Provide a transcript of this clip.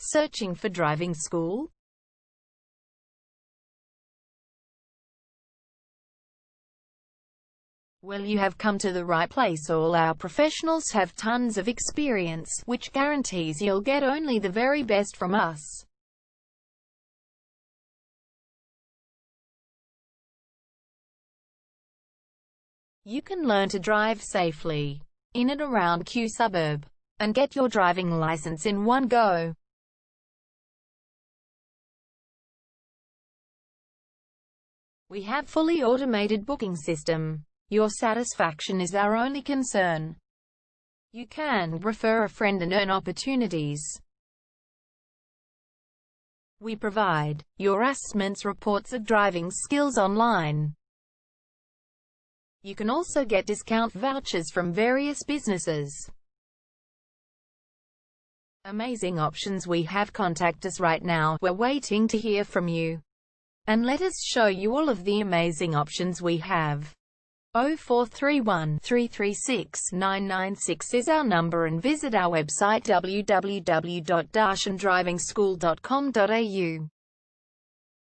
Searching for driving school? Well, you have come to the right place. All our professionals have tons of experience, which guarantees you'll get only the very best from us. You can learn to drive safely in and around Kew Suburb and get your driving license in one go. We have fully automated booking system. Your satisfaction is our only concern. You can refer a friend and earn opportunities. We provide your assessments reports of driving skills online. You can also get discount vouchers from various businesses. Amazing options we have. Contact us right now. We're waiting to hear from you. And let us show you all of the amazing options we have. 0431 336 996 is our number, and visit our website www.darshandrivingschool.com.au.